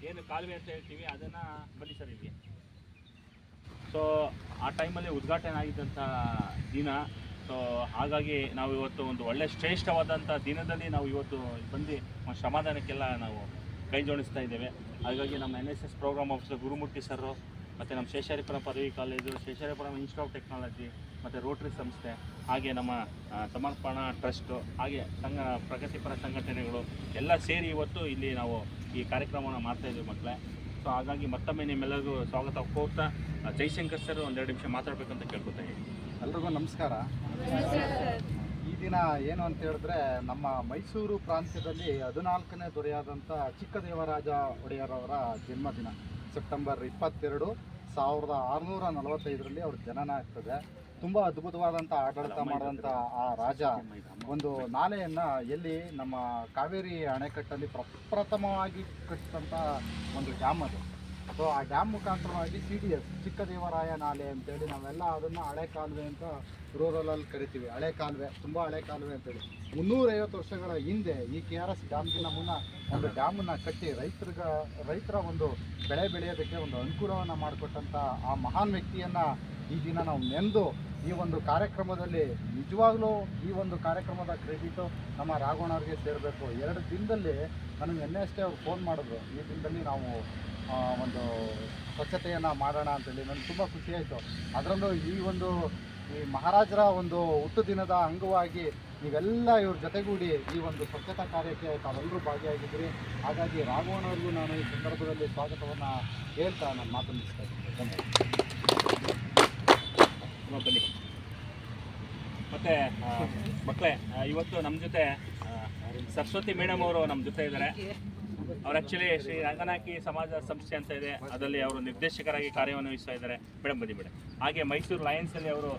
ಏನು ಕಾಲುವೆ ಅಂತ ಹೇಳ್ತೀವಿ ಅದನ್ನು ಬನ್ನಿ ಸರ್ ಇಲ್ಲಿ. ಸೊ ಆ ಟೈಮಲ್ಲಿ ಉದ್ಘಾಟನೆ ಆಗಿದ್ದಂಥ ದಿನ. ಸೊ ಹಾಗಾಗಿ ನಾವು ಇವತ್ತು ಒಂದು ಒಳ್ಳೆಯ ಶ್ರೇಷ್ಠವಾದಂಥ ದಿನದಲ್ಲಿ ನಾವು ಇವತ್ತು ಬಂದು ಶ್ರಮದಾನಕ್ಕೆಲ್ಲ ನಾವು ಕೈ ಜೋಡಿಸ್ತಾ ಇದ್ದೇವೆ. ಹಾಗಾಗಿ ನಮ್ಮ NSS program officer Gurumurthy sir ಮತ್ತು ನಮ್ಮ ಶೇಷಾರಿಪುರ ಪದವಿ ಕಾಲೇಜು, ಶೇಷಾರಿಪುರ ಇನ್ಸ್ಟಿಟ್ಯೂಟ್ ಆಫ್ ಟೆಕ್ನಾಲಜಿ ಮತ್ತು ರೋಟರಿ ಸಂಸ್ಥೆ, ಹಾಗೆ ನಮ್ಮ ಸಮರ್ಪಣಾ ಟ್ರಸ್ಟು, ಹಾಗೆ ಪ್ರಗತಿಪರ ಸಂಘಟನೆಗಳು ಎಲ್ಲ ಸೇರಿ ಇವತ್ತು ಇಲ್ಲಿ ನಾವು ಈ ಕಾರ್ಯಕ್ರಮವನ್ನು ಮಾಡ್ತಾಯಿದ್ದೀವಿ ಮಕ್ಕಳೇ. ಸೊ ಹಾಗಾಗಿ ಮತ್ತೊಮ್ಮೆ ನಿಮ್ಮೆಲ್ಲರಿಗೂ ಸ್ವಾಗತ ಕೋರ್ತಾ ಜೈಶಂಕರ್ ಸರ್ ಒಂದೆರಡು ನಿಮಿಷ ಮಾತಾಡಬೇಕಂತ ಕೇಳ್ಕೊತಾ ಇದ್ದೀನಿ. ಎಲ್ರಿಗೂ ನಮಸ್ಕಾರ. ಈ ದಿನ ಏನು ಅಂತ ಹೇಳಿದ್ರೆ ನಮ್ಮ ಮೈಸೂರು ಪ್ರಾಂತ್ಯದಲ್ಲಿ 14ನೇ ದೊರೆಯಾದಂಥ ಚಿಕ್ಕದೇವರಾಜ ಒಡೆಯರವರ ಜನ್ಮದಿನ. ಸೆಪ್ಟೆಂಬರ್ 22, 1645ರಲ್ಲಿ ಅವ್ರ ಜನನ ಆಗ್ತದೆ. ತುಂಬ ಅದ್ಭುತವಾದಂಥ ಆಡಳಿತ ಮಾಡಿದಂಥ ಆ ರಾಜ ಒಂದು ನಾಲೆಯನ್ನು ಎಲ್ಲಿ ನಮ್ಮ ಕಾವೇರಿ ಅಣೆಕಟ್ಟಲ್ಲಿ ಪ್ರಪ್ರಥಮವಾಗಿ ಕಟ್ಟಿದಂಥ ಒಂದು ಡ್ಯಾಮ್ ಅದು. ಸೊ ಆ ಡ್ಯಾಮ್ ಮುಖಾಂತರವಾಗಿ CDS ಚಿಕ್ಕದೇವರಾಯ ನಾಲೆ ಅಂತೇಳಿ ನಾವೆಲ್ಲ ಅದನ್ನು ಹಳೆ ಕಾಲುವೆ ಅಂತ ರೂರಲಲ್ಲಿ ಕರಿತೀವಿ. ಹಳೆ ಕಾಲುವೆ, ತುಂಬ ಹಳೆ ಕಾಲುವೆ ಅಂತೇಳಿ 350 ವರ್ಷಗಳ ಹಿಂದೆ ಈ KRS ಡ್ಯಾಮ್ಗಿನ ಮುನ್ನ ಒಂದು ಡ್ಯಾಮನ್ನು ಕಟ್ಟಿ ರೈತರ ಒಂದು ಬೆಳೆ ಬೆಳೆಯೋದಕ್ಕೆ ಒಂದು ಅನುಕೂಲವನ್ನು ಮಾಡಿಕೊಟ್ಟಂಥ ಆ ಮಹಾನ್ ವ್ಯಕ್ತಿಯನ್ನು ಈ ದಿನ ನಾವು ನೆನೆದು ಈ ಒಂದು ಕಾರ್ಯಕ್ರಮದಲ್ಲಿ ನಿಜವಾಗ್ಲೂ ಈ ಒಂದು ಕಾರ್ಯಕ್ರಮದ ಕ್ರೆಡಿಟು ನಮ್ಮ ರಾಘವಣ್ಣವ್ರಿಗೆ ಸೇರಬೇಕು. 2 ದಿನದಲ್ಲಿ ನನಗೆ NST ಅವ್ರು ಫೋನ್ ಮಾಡಿದ್ರು, ಈ ದಿನದಲ್ಲಿ ನಾವು ಒಂದು ಸ್ವಚ್ಛತೆಯನ್ನು ಮಾಡೋಣ ಅಂತೇಳಿ. ನನಗೆ ತುಂಬ ಖುಷಿಯಾಯಿತು. ಅದರಲ್ಲೂ ಈ ಮಹಾರಾಜರ ಒಂದು ಹುಟ್ಟು ದಿನದ ಅಂಗವಾಗಿ ನೀವೆಲ್ಲ ಇವ್ರ ಜೊತೆಗೂಡಿ ಈ ಒಂದು ಸ್ವಚ್ಛತಾ ಕಾರ್ಯಕ್ಕೆ ತಾವೆಲ್ಲರೂ ಭಾಗಿಯಾಗಿದ್ದೀರಿ. ಹಾಗಾಗಿ ರಾಘವಣ್ಣವ್ರಿಗೂ ನಾನು ಈ ಸಂದರ್ಭದಲ್ಲಿ ಸ್ವಾಗತವನ್ನು ಹೇಳ್ತಾ ನಾನು ಮಾತನಾಡಿಸ್ತಾ ಇದ್ದೀನಿ. ಧನ್ಯವಾದ. ಬನ್ನಿ. ಮತ್ತು ಮಕ್ಕಳೇ, ಇವತ್ತು ನಮ್ಮ ಜೊತೆ ಸರಸ್ವತಿ ಮೇಡಮ್ ಅವರು ನಮ್ಮ ಜೊತೆ ಇದ್ದಾರೆ. ಅವ್ರು ಆ್ಯಕ್ಚುಲಿ ಶ್ರೀ ರಂಗನಾಯಕಿ ಸಮಾಜ ಸಂಸ್ಥೆ ಅಂತ ಇದೆ, ಅದರಲ್ಲಿ ಅವರು ನಿರ್ದೇಶಕರಾಗಿ ಕಾರ್ಯವನ್ನು ವಹಿಸ್ತಾ ಇದ್ದಾರೆ. ಮೇಡಮ್ ಬನ್ನಿ ಮೇಡಮ್. ಹಾಗೆ ಮೈಸೂರು ಲಯನ್ಸಲ್ಲಿ ಅವರು